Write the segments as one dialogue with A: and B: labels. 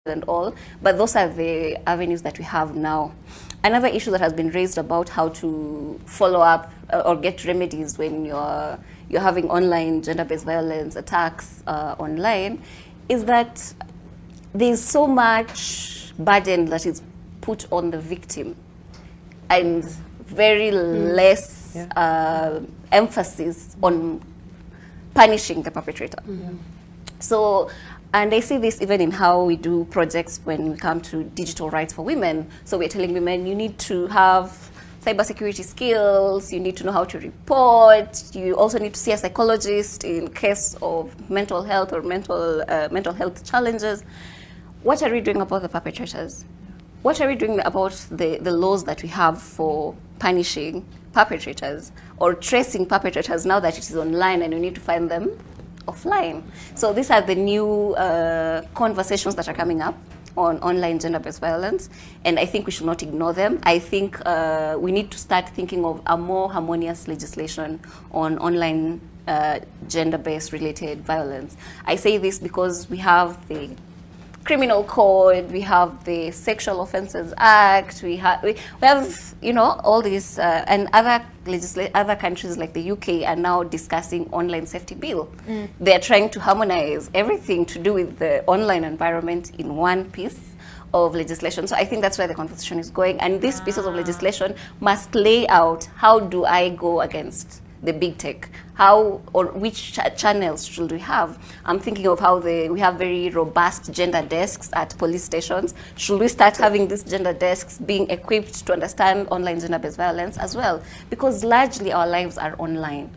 A: and all, but those are the avenues that we have now. Another issue that has been raised about how to follow up or get remedies when you're having online gender-based violence attacks online is that there's so much burden that is put on the victim and very less emphasis on punishing the perpetrator. So, and I see this even in how we do projects when we come to digital rights for women. So we're telling women, you need to have cybersecurity skills, you need to know how to report, you also need to see a psychologist in case of mental health or mental health challenges. What are we doing about the perpetrators? What are we doing about the laws that we have for punishing perpetrators or tracing perpetrators now that it is online and you need to find them offline? So these are the new conversations that are coming up on online gender-based violence, and I think we should not ignore them. I think we need to start thinking of a more harmonious legislation on online gender-based related violence. I say this because we have the Criminal Code, we have the Sexual Offences Act, we have you know, all these and other countries like the UK are now discussing online safety bill. They are trying to harmonize everything to do with the online environment in one piece of legislation. So I think that's where the conversation is going, and these pieces of legislation must lay out how do I go against the big tech, how or which channels should we have. I'm thinking of how we have very robust gender desks at police stations. Should we start having these gender desks being equipped to understand online gender-based violence as well? Because largely our lives are online.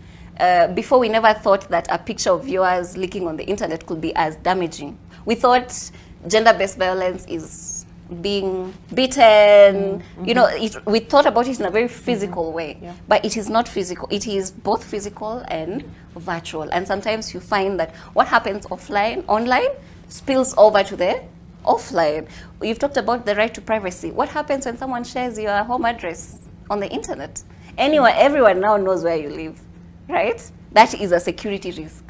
A: Before, we never thought that a picture of yours leaking on the internet could be as damaging. We thought gender-based violence is being beaten, you know, we thought about it in a very physical way, but it is not physical. It is both physical and virtual. And sometimes you find that what happens online spills over to the offline. You've talked about the right to privacy. What happens when someone shares your home address on the internet? Everyone now knows where you live, right? That is a security risk.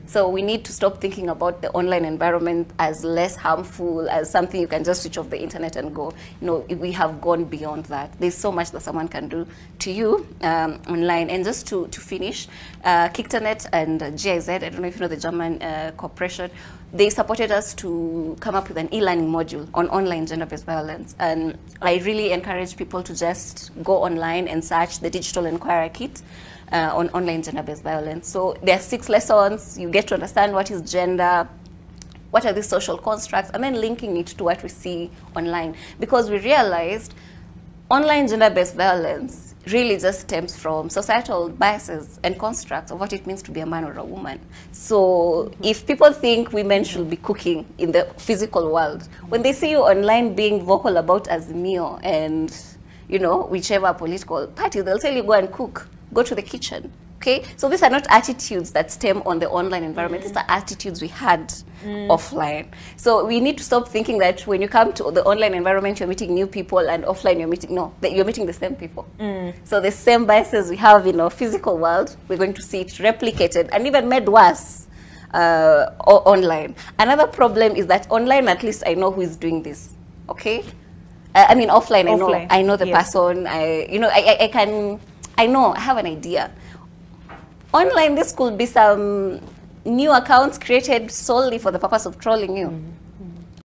A: So we need to stop thinking about the online environment as less harmful, as something you can just switch off the internet and go. No, we have gone beyond that. There's so much that someone can do to you online. And just to finish, Kicternet and GIZ, I don't know if you know the German corporation, they supported us to come up with an e-learning module on online gender-based violence. And I really encourage people to just go online and search the Digital Inquiry Kit on online gender-based violence. So there are 6 lessons. You get to understand what is gender, what are these social constructs, and then linking it to what we see online. Because we realized online gender-based violence really just stems from societal biases and constructs of what it means to be a man or a woman. So if people think women should be cooking in the physical world, when they see you online being vocal about Azimio and, you know, whichever political party, they'll tell you go and cook. Go to the kitchen, okay? So these are not attitudes that stem on the online environment. These are attitudes we had offline. So we need to stop thinking that when you come to the online environment, you're meeting new people, and offline you're meeting the same people. So the same biases we have in our physical world, we're going to see it replicated and even made worse online. Another problem is that online, at least I know who is doing this, okay? I mean, offline. I know the person. I know, I have an idea. Online, this could be some new accounts created solely for the purpose of trolling you.